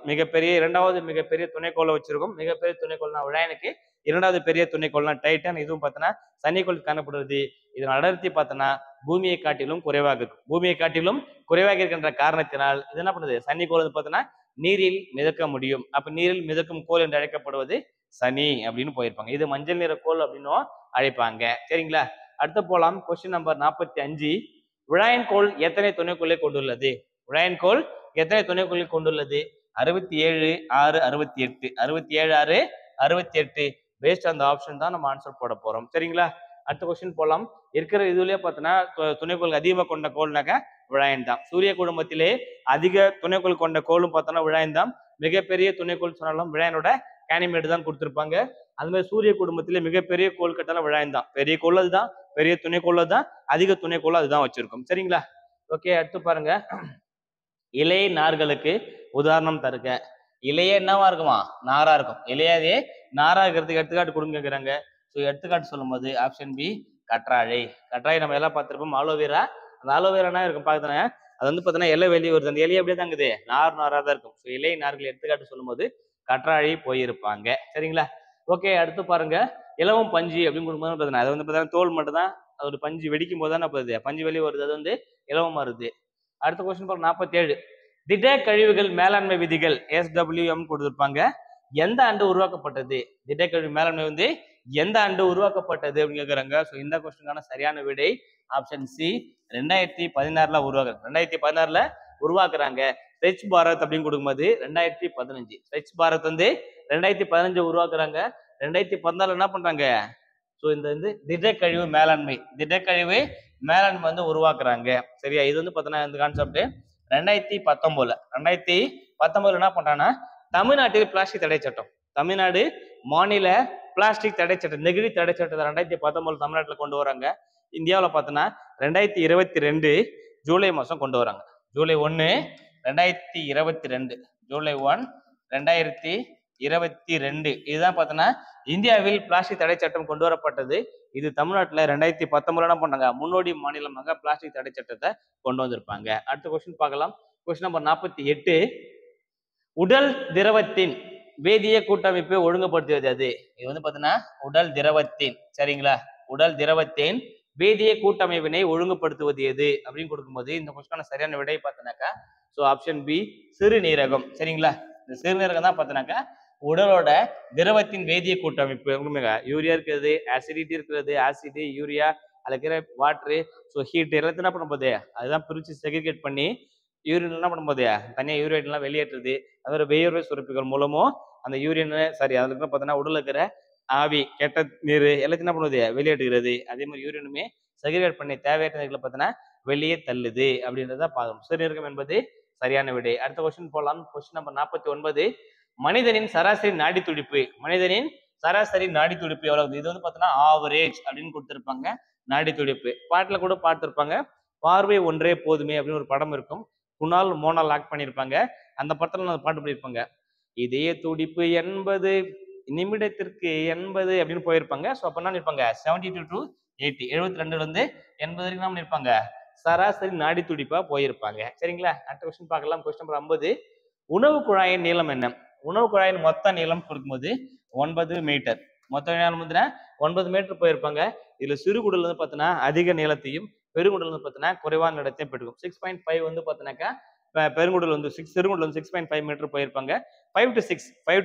இரண்டாவது மிகப்பெரிய துணைக்கோளை வச்சிருக்கோம். மிகப்பெரிய துணைக்கோள்னா விழாயனுக்கு இரண்டாவது பெரிய துணைக்கோள்னா டைட்டன். இதுவும் பார்த்தோன்னா சனிக்கோள் காணப்படுறது. இதன் அடர்த்தி பார்த்தோன்னா பூமியை காட்டிலும் குறைவாக இருக்கும். பூமியை காட்டிலும் குறைவாக இருக்கின்ற காரணத்தினால் இது என்ன பண்ணுது சனிக்கோள் வந்து பார்த்தோன்னா நீரில் மிதக்க முடியும். அப்ப நீரில் மிதக்கும் கோள் என்று அழைக்கப்படுவது சனி அப்படின்னு போயிருப்பாங்க. இது மஞ்சள் நிற கோள் அப்படின்னும் அழைப்பாங்க. சரிங்களா? அடுத்து போலாம். Question number 45. விழாயன் கோள் எத்தனை துணைக்கோளை கொண்டுள்ளது? விழாயன் கோள் எத்தனை துணைக்கோளை கொண்டுள்ளது? 67, 6, 68. 67, 6, 68. பேஸ்ட் அந்த ஆப்ஷன் தான் நம்ம ஆன்சர் போட போறோம். சரிங்களா? அடுத்த கொஸ்டின் போலாம். இருக்கிற இதுலயே பார்த்தோன்னா துணைக்கோள் அதிகமாக கொண்ட கோள்னாக்க விழாயன் தான். சூரிய குடும்பத்திலே அதிக துணைக்கோள் கொண்ட கோளும் பார்த்தோன்னா விழாயன் தான். மிகப்பெரிய துணைக்கோள் சொன்னாலும் விழாயனோட கேனிமேட் தான் கொடுத்திருப்பாங்க. அது மாதிரி சூரிய குடும்பத்திலே மிகப்பெரிய கோள் கட்டாலும் விழாயன் தான். பெரிய கோள் அதுதான், பெரிய துணைக்கோள் தான், அதிக துணைக்கோள் அதுதான் வச்சிருக்கோம். சரிங்களா? ஓகே. அடுத்து பாருங்க. இலைய நார்களுக்கு உதாரணம் தருக. இலையே என்னவா இருக்குமா நாரா இருக்கும். இலையாதே நாரா இருக்கிறதுக்கு எடுத்துக்காட்டு கொடுங்க கேட்குறாங்க. ஸோ எடுத்துக்காட்டு சொல்லும் போது ஆப்ஷன் பி கற்றாழை. கற்றாழை நம்ம எல்லாம் பார்த்துருப்போம். ஆலோவேரா. அந்த ஆலோவேரானா இருக்கும் பார்த்தோன்னா அது வந்து பார்த்தோன்னா இலை வெளியே வருது. அந்த இலையை அப்படியே தாங்குது நாரா தான் இருக்கும். ஸோ இலை நார்கள் எடுத்துக்காட்டு சொல்லும் போது கற்றாழை போயிருப்பாங்க. சரிங்களா? ஓகே. அடுத்து பாருங்க. இலவம் பஞ்சு அப்படின்னு கொடுக்கும்போது பார்த்தீங்கன்னா அது வந்து பார்த்தீங்கன்னா தோல் மட்டும் தான். அது ஒரு பஞ்சு வெடிக்கும் போது தானே போகுது பஞ்சு வெளியே வருது. அது வந்து இலவம் வருது. அடுத்த கொஸ்டின் பாருங்க 47. திட கழிவுகள் மேலாண்மை விதிகள் SWM கொடுத்திருப்பாங்க. எந்த ஆண்டு உருவாக்கப்பட்டது? திட கழிவு மேலாண்மை வந்து எந்த ஆண்டு உருவாக்கப்பட்டது அப்படின்னு கேட்குறாங்க. ஸோ இந்த கொஸ்டினுக்கான சரியான விடை ஆப்ஷன் சி 2016 உருவாக்குறாங்க. 2016 உருவாக்குறாங்க. ஸ்வச் பாரத் அப்படின்னு கொடுக்கும்போது 2015. ஸ்வச் பாரத் வந்து 2015 உருவாக்குறாங்க. 2014 என்ன பண்றாங்க? ஸோ இந்த வந்து திடக்கழிவு மேலாண்மை வந்து உருவாக்குறாங்க. சரியா? இது வந்து பார்த்தோன்னா இந்த கான்செப்ட் 2019 என்ன பண்றாங்கன்னா தமிழ்நாட்டில் பிளாஸ்டிக் தடை சட்டம், தமிழ்நாடு மாநில பிளாஸ்டிக் தடை சட்டம், நெகிழி தடை சட்டத்தை 2019 தமிழ்நாட்டில் கொண்டு வராங்க. இந்தியாவில் பார்த்தோன்னா 2022 ஜூலை மாதம் கொண்டு வராங்க. ஜூலை 1 2022, ஜூலை 1 2022 இதுதான் பார்த்தோன்னா இந்தியாவில் பிளாஸ்டிக் தடை சட்டம் கொண்டு வரப்பட்டது. இது தமிழ்நாட்டில் 2019 என்ன பண்ணாங்க? முன்னோடி மாநிலமாக பிளாஸ்டிக் தடை சட்டத்தை கொண்டு வந்திருப்பாங்க. அடுத்த கொஸ்டின் பார்க்கலாம். Question number 48. உடல் திரவத்தின் வேதிய கூட்டமைப்பை ஒழுங்குபடுத்துவது அது. இது வந்து பார்த்தீங்கன்னா உடல் திரவத்தின், சரிங்களா, உடல் திரவத்தின் வேதிய கூட்டமைப்பினை ஒழுங்குபடுத்துவது எது அப்படின்னு கொடுக்கும்போது இந்த கொஸ்டினான சரியான விடை பார்த்தீங்கன்னாக்கா ஸோ ஆப்ஷன் பி சிறுநீரகம். சரிங்களா, இந்த சிறுநீரகம் தான் பார்த்தீங்கன்னாக்கா உடலோட திரவத்தின் வேதிய கூட்டமைப்பு. யூரியா இருக்கிறது, ஆசிடிட்டி இருக்கிறது, ஆசிட், யூரியா, அதுல இருக்கிற வாட்டரு, ஸோ ஹீட் எல்லாத்தையும் என்ன பண்ணும்போது அதுதான் பிரித்து செக்ரிகேட் பண்ணி யூரின் என்ன பண்ணும்போது தனியாக யூரின் வெளியேற்றுது. அது வேர்வை சுரப்பிகள் மூலமும் அந்த யூரின் அதில் இருக்கிற பார்த்தோன்னா உடல் இருக்கிற ஆவி, கெட்ட நீர் எல்லாத்தையும் என்ன பண்ணுவது வெளியேற்றுகிறது. அதே மாதிரி யூரினுமே செக்ரிகேட் பண்ணி தேவையற்ற நீர்களை பார்த்தோன்னா வெளியே தள்ளுது அப்படின்றத பார்க்கணும். சிறுநீரகம் என்பது சரியான விடை. அடுத்த கொஸ்டின் போகலாம். Question number 49. மனிதனின் சராசரி நாடி துடிப்பு, மனிதனின் சராசரி நாடி துடிப்பு எவ்வளவு? இது வந்து பார்த்தோன்னா ஆவரேஜ் அப்படின்னு கொடுத்துருப்பாங்க. நாடி துடிப்பு பாட்டில் கூட பார்த்துருப்பாங்க. பார்வை ஒன்றே போதுமே அப்படின்னு ஒரு படம் இருக்கும். குணால் மோனால் ஆக்ட் பண்ணியிருப்பாங்க. அந்த படத்துல நான் பாட்டு பண்ணியிருப்பாங்க. இதய துடிப்பு 80 நிமிடத்திற்கு 80 அப்படின்னு போயிருப்பாங்க. ஸோ அப்போ என்ன இருப்பாங்க 72 to 80, 72 வந்து 80 வரைக்கும் என்ன பண்ணியிருப்பாங்க சராசரி நாடி துடிப்பா போயிருப்பாங்க. சரிங்களா, அடுத்த கொஸ்டின் பார்க்கலாம். Question number 50. உணவு குழாயின் நீளம் என்ன? உணவு குழாயின் மொத்த நீளம் கொடுக்கும்போது 9 மீட்டர். மொத்த நீளம் வந்து 9 மீட்டர் போயிருப்பாங்க. இதுல சிறுகுடல் வந்து பார்த்தீங்கன்னா அதிக நீளத்தையும் பெருங்குடல் வந்து பார்த்தீங்கன்னா குறைவான நீளத்தையும் பெற்றுக்கும். 6.5 வந்து பார்த்தீங்கன்னாக்கா பெருங்குடல் வந்து சிறுகுடல் வந்து 6.5 மீட்டர் போயிருப்பாங்க. 5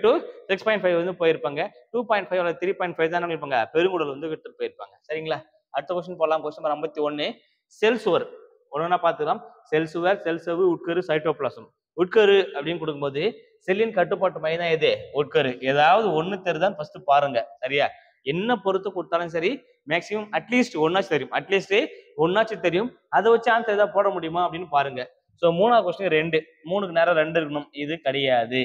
to 6.5 வந்து போயிருப்பாங்க. 2.5 அல்லது 3.5 தான் இருப்பாங்க பெருங்குடல் வந்து எடுத்துட்டு போயிருப்பாங்க. சரிங்களா, அடுத்த கொஸ்டின் போகலாம். Question number 51. செல் சுவர் ஒழுங்கா பார்த்துக்கலாம். செல் சுவர், செல் செவு, உட்கரு, சைட்டோபிளாசம். உட்கரு அப்படின்னு கொடுக்கும்போது செல்லின் கட்டுப்பாட்டு மையம் எது? உட்கரு. ஏதாவது ஒண்ணு தெரியுதான்னு ஃபர்ஸ்ட் பாருங்க. சரியா, என்ன பொறுத்து கொடுத்தாலும் சரி மேக்சிமம் அட்லீஸ்ட் ஒன்னாச்சும் தெரியும், அட்லீஸ்ட் ஒன்னாச்சும் தெரியும். அதை வச்சு ஆன்சர் ஏதாவது போட முடியுமா அப்படின்னு பாருங்க. ஸோ 3வது கொஸ்டின் 2, 3க்கு நேரம் 2 இருக்கணும். இது கிடையாது,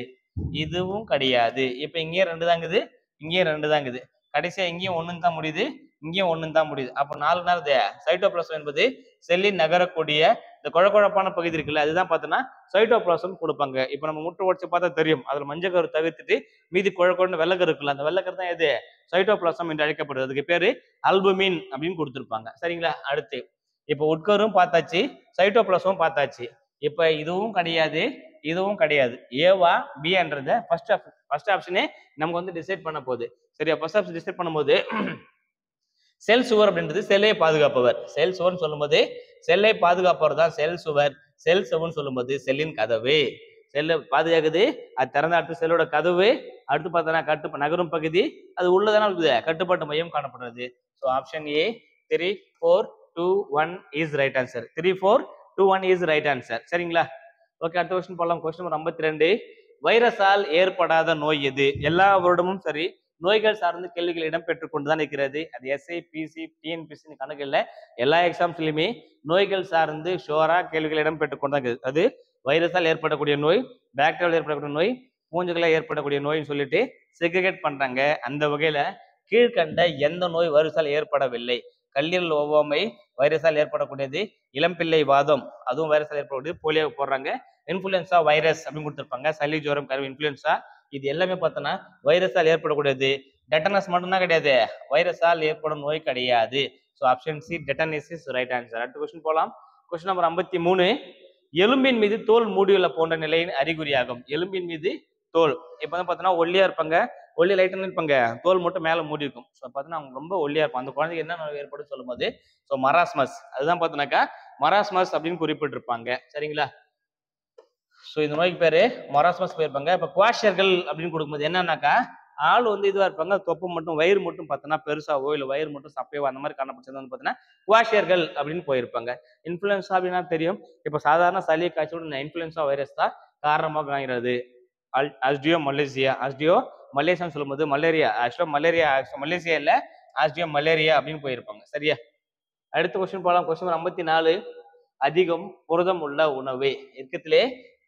இதுவும் கிடையாது. இப்ப இங்கேயும் 2 தாங்குது, இங்கேயும் 2 தாங்குது. கடைசியா இங்கேயும் 1 தான் முடியுது, இங்கேயும் 1 தான் முடியுது. அப்போ 4 நேரம் சைட்டோபிளாசம் என்பது செல்லின் நகரக்கூடிய இந்த குழப்பான பகுதி இருக்குல்ல, அதுதான் பார்த்தோன்னா சைட்டோபிளாசம் கொடுப்பாங்க. இப்போ நம்ம முட்டை உடச்சு பார்த்தா தெரியும், அதுல மஞ்சள் கரு தவிர்த்துட்டு மீதி குழக்கொண்டு வெள்ளக்கரு இருக்குல்ல, அந்த வெள்ளக்கரு தான் எது சைட்டோபிளாசம் என்று அழைக்கப்படுது. அதுக்கு பேரு அல்புமின் அப்படின்னு கொடுத்துருப்பாங்க. சரிங்களா, அடுத்து இப்போ உட்கரும் பார்த்தாச்சு, சைட்டோபிளாசமும் பார்த்தாச்சு. இப்ப இதுவும் கிடையாது, இதுவும் கிடையாது. ஏவா பின்றத ஃபர்ஸ்ட் ஆப்ஷனே நமக்கு வந்து டிசைட் பண்ண போகுது. சரியா, ஃபர்ஸ்ட் ஆப்ஷன் டிசைட் பண்ணும்போது செல் சுவர் அப்படின்றது செல்லை பாதுகாப்பவர். செல் சுவர்னு சொல்லும்போது செல்லை பாதுகாப்பவர் தான் செல் சுவர். செல் செவன் சொல்லும்போது செல்லின் கதவு. செல்லை பாதுகாக்குது, அது திறந்த அடுத்து செல்லோட கதவு. அடுத்து பார்த்தோன்னா நகரும் பகுதி, அது உள்ளதான இருக்குது கட்டுப்பாட்டு மையம் காணப்படுறது. So option A 3, 4, 2, 1 is right answer. 3, 4, 2, 1 is right answer. சரிங்களா, ஓகே, அடுத்த கொஸ்டின் போகலாம். Question number 52. வைரஸால் ஏற்படாத நோய் எது? எல்லா வருடமும் சரி நோய்கள் சார்ந்து கேள்விகள் இடம்பெற்றுக் கொண்டுதான் இருக்கிறது. அது எஸ்ஐ, பிசி, டிஎன்பிசி கணக்கு இல்லை, எல்லா எக்ஸாம்ஸ்லயுமே நோய்கள் சார்ந்து ஷோரா கேள்விகள் இடம்பெற்றுக் கொண்டுதான் இருக்குது. அது வைரஸால் ஏற்படக்கூடிய நோய், பாக்டீரியாவில் ஏற்படக்கூடிய நோய், பூஞ்சைகளால் ஏற்படக்கூடிய நோய்னு சொல்லிட்டு செக்ரிகேட் பண்றாங்க. அந்த வகையில கீழ்கண்ட எந்த நோய் வைரஸால் ஏற்படவில்லை? கல்லீரல் ஒவ்வாமை வைரஸால் ஏற்படக்கூடியது, இளம்பிள்ளை வாதம் அதுவும் வைரஸால் ஏற்படக்கூடியது, போலியோ போடுறாங்க, இன்ஃபுளுன்சா வைரஸ் அப்படின்னு கொடுத்துருப்பாங்க, சளி ஜுரம் கருவி இன்ஃபுளுன்சா, இது எல்லாமே பார்த்தோன்னா வைரஸால் ஏற்படக்கூடியது. டெட்டனஸ் மட்டும்தான் கிடையாது, வைரஸால் ஏற்படும் நோய் கிடையாது. So option C tetanus is right answer. அடுத்த கொஸ்டின் போகலாம். Question number 53. எலும்பின் மீது தோல் மூடியுள்ள போன்ற நிலையின் அறிகுறியாகும். எலும்பின் மீது தோல் இப்போ வந்து பார்த்தோன்னா ஒல்லியா இருப்பாங்க, ஒல்லி லைட்டாக இருப்பாங்க, தோல் மட்டும் மேலே மூடி இருக்கும். ஸோ பார்த்தீங்கன்னா அவங்க ரொம்ப ஒல்லியா இருப்பாங்க. அந்த குழந்தைக்கு என்ன நோய் ஏற்படும் சொல்லும் போது ஸோ மராஸ்மஸ், அதுதான் பார்த்தோன்னாக்கா மராஸ்மஸ் அப்படின்னு குறிப்பிட்டிருப்பாங்க. சரிங்களா, ஸோ இந்த நோய்க்கு பேரு மராஸ்மஸ் போயிருப்பாங்க. இப்போ குவாஷியர்கள் அப்படின்னு கொடுக்கும்போது என்னன்னாக்கா ஆள் வந்து இதுவா இருப்பாங்க, தொப்பு மட்டும் வயிறு மட்டும் பார்த்தோன்னா பெருசாவோ இல்லை வயிறு மட்டும் சப்பையோ அந்த மாதிரி காணப்பட்டது வந்து பார்த்தீங்கன்னா குவாஷியர்கள் அப்படின்னு போயிருப்பாங்க. இன்ஃபுளுன்சா அப்படின்னா தெரியும், இப்போ சாதாரண சளி காய்ச்சல் இன்ஃபுளுன்சா வைரஸ் தான் காரணமாக ஆகிறது. அஸ்டியோ மலேசியா, அஸ்டியோ மலேசியான்னு சொல்லும்போது மலேரியா, ஆக்சுவலாக மலேசியா இல்லை, ஆஸ்டியோ மலேரியா அப்படின்னு போயிருப்பாங்க. சரியா? அடுத்த கொஸ்டின் போகலாம். கொஸ்டின் 54. அதிகம் புரதம் உள்ள உணவு இருக்கத்திலே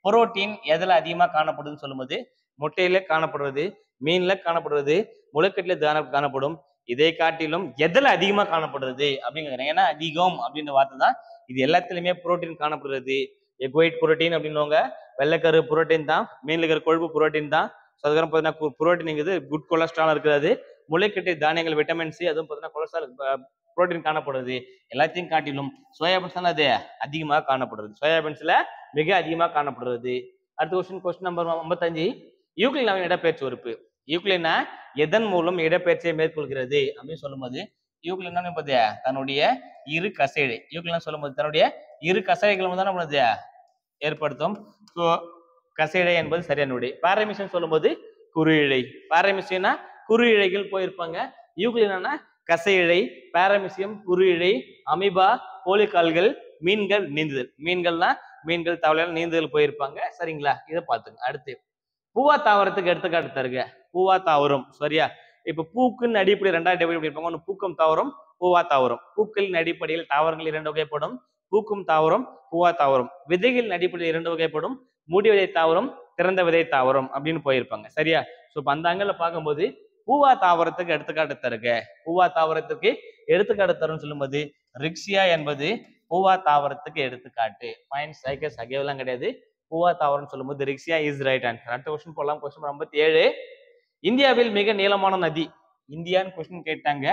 புரோட்டீன் எதுல அதிகமா காணப்படுதுன்னு சொல்லும்போது முட்டையில காணப்படுறது, மீன்ல காணப்படுறது, முளைக்கட்டில காணப்படும். இதை காட்டிலும் எதுல அதிகமா காணப்படுறது அப்படிங்கிறது. ஏன்னா அதிகம் அப்படின்ற வார்த்தை தான் இது எல்லாத்துலயுமே புரோட்டீன் காணப்படுறது. எக் ஒயிட் புரோட்டீன் அப்படின்னுவாங்க, வெள்ளைக்கரு புரோட்டீன் தான், மீன்ல இருக்கிற கொழுப்பு புரோட்டீன் தான். அதுக்கப்புறம் பார்த்தீங்கன்னா புரோட்டீன்ங்கிறது குட் கொலஸ்ட்ரால் இருக்கிறது. முளைக்கட்டை தானியங்கள் விட்டமின் சி, அதுவும் பார்த்தீங்கன்னா கொலஸ்ட்ரால் புரோட்டீன் காணப்படுறது. எல்லாத்தையும் காட்டிலும் சோயாபீன்ஸ் தான் அது அதிகமாக காணப்படுறது. சோயாபீன்ஸ்ல மிக அதிகமாக காணப்படுறது. அடுத்த கொஸ்டின் நம்பர் 55. யூக்ளின் இடப்பெயர்ச்சி உறுப்பு. யூக்ளினா எதன் மூலம் இடப்பெயர்ச்சியை மேற்கொள்கிறது அப்படின்னு சொல்லும்போது யூக்ளின் என்பது தன்னுடைய இரு கசைடை. யூக்ளின் சொல்லும்போது தன்னுடைய இரு கசைகள் தான் நம்மளது ஏற்படுத்தும். ஸோ கசைடை என்பது சரியான விடை. பாரமிஷன் சொல்லும்போது குறுஇழை. பாரமிஷியனா குறுஇழைகள் போயிருப்பாங்க. யூக்ளினா கசையிழை, பாரமிசியம் குறுஇழை, அமீபா, போலிகால்கள், மீன்கள் நீந்துதல். மீன்கள் தவளையால் நீந்துதல் போயிருப்பாங்க. சரிங்களா? இதை பார்த்துங்க. அடுத்து பூவா தாவரத்துக்கு எடுத்துக்காட்டு தருக. பூவா தாவரம். சரியா? இப்ப பூக்குன்னு அடிப்படை ரெண்டாவது எப்படி இருப்பாங்க, ஒன்று பூக்கும் தாவரம், பூவா தாவரம். பூக்களின் அடிப்படையில் தாவரங்கள் இரண்டு வகைப்படும். பூக்கும் தாவரம், பூவா தாவரம். விதைகளின் அடிப்படையில் இரண்டு வகைப்படும். மூடி விதை தாவரம், திறந்த விதை தாவரம் அப்படின்னு போயிருப்பாங்க. சரியா? ஸோ இப்போ அந்த அங்கல பார்க்கும்போது பூவா தாவரத்துக்கு எடுத்துக்காட்டு தருக. பூவா தாவரத்துக்கு எடுத்துக்காட்டு தரும்னு சொல்லும்போது ரிக்ஸியா என்பது பூவா தாவரத்துக்கு எடுத்துக்காட்டு. பாயிண்ட்ஸ் சைக்கஸ் அகேவெல்லாம் கிடையாது. பூவா தாவரம் சொல்லும்போது ரிக்ஸியா இஸ் ரைட் ஆன்சர். அடுத்த கொஸ்டின் போகலாம். கொஸ்டின் 57. இந்தியாவில் மிக நீளமான நதி. இந்தியான்னு கொஸ்டின் கேட்டாங்க.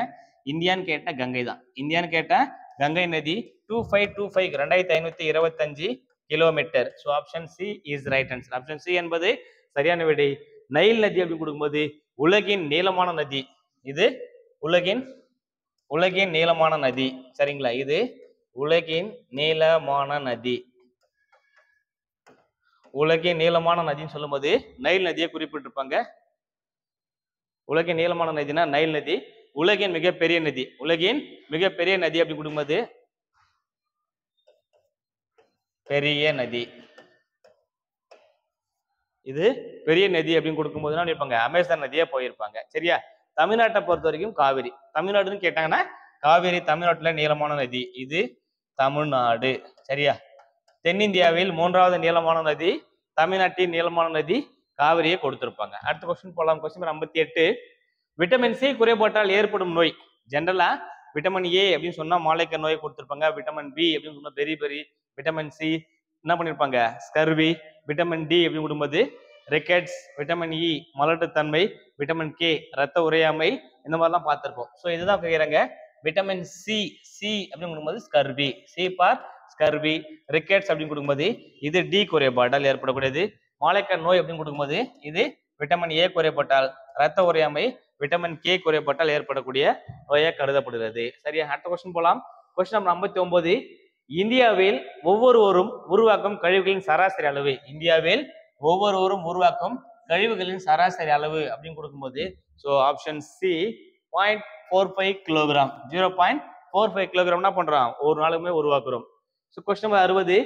இந்தியான்னு கேட்ட கங்கை தான். இந்தியான்னு கேட்ட கங்கை நதி 2525 2525 kilometre. So option C is right answer. Option C என்பது சரியான விடை. நைல் நதி அப்படின்னு கொடுக்கும்போது உலகின் நீளமான நதி. இது உலகின் நீளமான நதி. சரிங்களா? இது உலகின் நீளமான நதி. உலகின் நீளமான நதின்னு சொல்லும்போது நைல் நதியை குறிப்பிட்டிருப்பாங்க. உலகின் நீளமான நதினா நைல் நதி. உலகின் மிகப்பெரிய நதி, உலகின் மிகப்பெரிய நதி அப்படி கொடுக்கும்போது பெரிய நதி. இது பெரிய நதி அப்படின்னு கொடுக்கும்போது இருப்பாங்க அமேசான் நதியா போயிருப்பாங்க. சரியா? தமிழ்நாட்டை பொறுத்த வரைக்கும் காவிரி. தமிழ்நாடுன்னு கேட்டாங்கன்னா காவிரி தமிழ்நாட்டுல நீளமான நதி. இது தமிழ்நாடு. சரியா? தென்னிந்தியாவில் 3வது நீளமான நதி, தமிழ்நாட்டின் நீளமான நதி காவிரியை கொடுத்திருப்பாங்க. அடுத்த கொஸ்டின் போலாம். கொஸ்டின் 58. விட்டமின் சி குறைபாட்டால் ஏற்படும் நோய். ஜென்ரலா விட்டமின் ஏ அப்படின்னு சொன்னா மாலைக்கண் நோயை கொடுத்திருப்பாங்க. விட்டமின் பி அப்படின்னு சொன்னா பெரி. விட்டமின் சி என்ன பண்ணிருப்பாங்க, ஸ்கர்வி. விட்டமின் டி அப்படின்னு கொடுக்கும்போது ரிக்கெட்ஸ். விட்டமின் இ மலட்டுத்தன்மை. விட்டமின் கே ரத்த உறையாமை. இந்த மாதிரிலாம் பார்த்திருப்போம். ஸோ இதுதான் கேட்குறாங்க. விட்டமின் சி அப்படின்னு கொடுக்கும்போது scurvy. C for scurvy. Rickets அப்படின்னு கொடுக்கும்போது இது டி குறைபாட்டால் ஏற்படக்கூடியது. மாலைக்கண் நோய் அப்படின்னு கொடுக்கும்போது இது விட்டமின் ஏ குறைபாட்டால், ரத்த உறையாமை விட்டமின் கே குறைபாட்டால் ஏற்படக்கூடிய நோயாக கருதப்படுகிறது. சரியா? அடுத்த கொஸ்டின் போலாம். Question number 59. இந்தியாவில் ஒவ்வொருவரும் உருவாக்கும் கழிவுகளின் சராசரி அளவு. இந்தியாவில் ஒவ்வொருவரும் உருவாக்கும் கழிவுகளின் சராசரி அளவு அப்படின்னு கொடுக்கும்போது so option C 0.45 kilogram. 0.45 kilogram என்ன பண்றோம், ஒரு நாளுமே உருவாக்குறோம். So question number 60.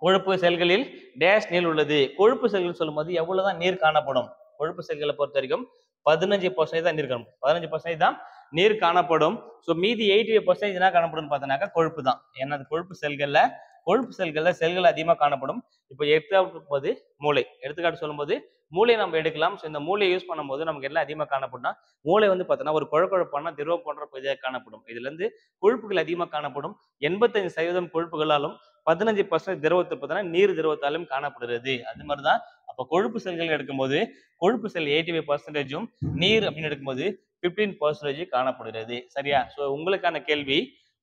கொழுப்பு செல்களில் டேஷ் நீர் உள்ளது. கொழுப்பு செல்கள் சொல்லும்போது எவ்வளவுதான் நீர் காணப்படும்? கொழுப்பு செல்களை பொறுத்த வரைக்கும் 15% தான் நீர் காணப்படும். 15% தான் நீர் காணப்படும். ஸோ மீதி 80% என்ன காணப்படும் பார்த்தோன்னாக்கா கொழுப்பு தான். ஏன்னா அது கொழுப்பு செல்கள்ல செல்கள் அதிகமாக காணப்படும். இப்போ எடுத்துக்காட்டு மூளை. எடுத்துக்காட்டு சொல்லும்போது மூளையை நம்ம எடுக்கலாம். ஸோ இந்த மூளையை யூஸ் பண்ணும்போது நமக்கு எல்லாம் அதிகமாக காணப்படும்னா மூளை வந்து பார்த்தோன்னா ஒரு குழப்பமான திரவ போன்ற பகுதியாக காணப்படும். இதுல இருந்து கொழுப்புகள் அதிகமாக காணப்படும். 85% கொழுப்புகளாலும் 15% திரவத்தை பார்த்தோன்னா நீர் திரவத்தாலும் காணப்படுகிறது. அது மாதிரிதான் அப்போ கொழுப்பு செல்கள் எடுக்கும்போது கொழுப்பு செல் 85%, நீர் அப்படின்னு எடுக்கும்போது 15% காணப்படுகிறது. சரியா? ஸோ உங்களுக்கான கேள்வி,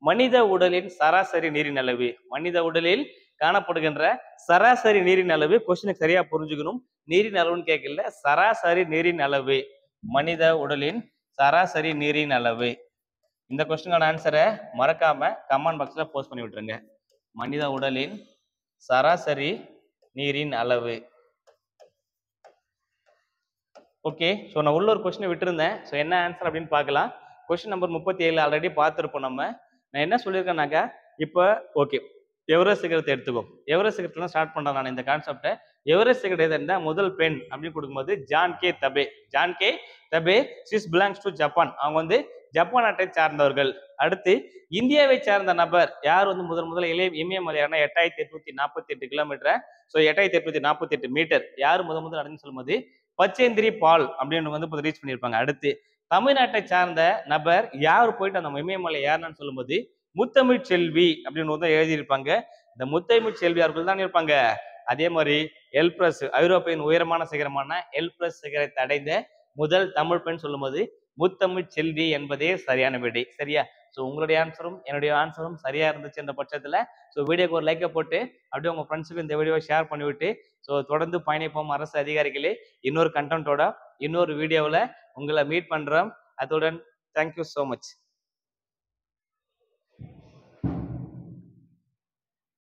மனித உடலின் சராசரி நீரின் அளவு. மனித உடலில் காணப்படுகின்ற சராசரி நீரின் அளவு. கொஸ்டினுக்கு சரியா புரிஞ்சுக்கணும். நீரின் அளவுன்னு கேட்கல, சராசரி நீரின் அளவு. மனித உடலின் சராசரி நீரின் அளவு. இந்த கொஸ்டினுக்கான ஆன்சரை மறக்காம கமெண்ட் பாக்ஸ்ல போஸ்ட் பண்ணி விட்டுருங்க. மனித உடலின் சராசரி நீரின் அளவு. ஓகே. ஸோ நான் உள்ள ஒரு கொஸ்டின் விட்டுருந்தேன். ஸோ என்ன ஆன்சர் அப்படின்னு பார்க்கலாம். கொஸ்டின் நம்பர் 37 ஆல்ரெடி பார்த்துருப்போம் நம்ம. நான் என்ன சொல்லியிருக்கேன்னாக்கா, இப்ப ஓகே. எவரெஸ்ட் சிகரத்தை எடுத்துக்கோ. எவரெஸ்ட் சிகரத்துல ஸ்டார்ட் பண்றேன் நான் இந்த கான்செப்ட்ட. எவரெஸ்ட் சிகரம் எதுன்னா முதல் பெண் அப்படின்னு கொடுக்கும்போது Junko Tabei. Junko Tabei she's belongs to Japan. அவங்க வந்து ஜப்பான் நாட்டை சார்ந்தவர்கள். அடுத்து இந்தியாவை சார்ந்த நபர் யார் வந்து முதல்ல இமயமலையான 8848 கிலோமீட்டர். ஸோ 8848 மீட்டர் யார் முதல் நடந்து சொல்லும்போது பச்சேந்திரி பால் அப்படின்னு வந்து ரீச் பண்ணியிருப்பாங்க. அடுத்து தமிழ்நாட்டை சார்ந்த நபர் யார் போயிட்டு அந்த இமயமலை யாருன்னு சொல்லும்போது முத்தமிழ் செல்வி அப்படின்னு வந்து எழுதியிருப்பாங்க. இந்த முத்தமிழ் செல்வி அவர்கள் தான் இருப்பாங்க. அதே மாதிரி எல்பிரஸ் ஐரோப்பியின் உயரமான சிகரமான எல்பிரஸ் சிகரத்தை அடைந்த முதல் தமிழ் பெண் சொல்லும்போது முத்தமிழ் செல்வி என்பதே சரியான விடை. சரியா? ஸோ உங்களுடைய ஆன்சரும் என்னுடைய ஆன்சரும் சரியா இருந்துச்சு என்ற பட்சத்துல ஸோ வீடியோக்கு ஒரு லைக்கை போட்டு அப்படியே உங்க ஃப்ரெண்ட்ஸுக்கு இந்த வீடியோவை ஷேர் பண்ணிவிட்டு ஸோ தொடர்ந்து பயணிப்போம் அரசு அதிகாரிகளே. இன்னொரு கண்டென்ட்டோட இன்னொரு வீடியோவில் உங்களை மீட் பண்றோம். அதுடன் தேங்க்யூ ஸோ மச்.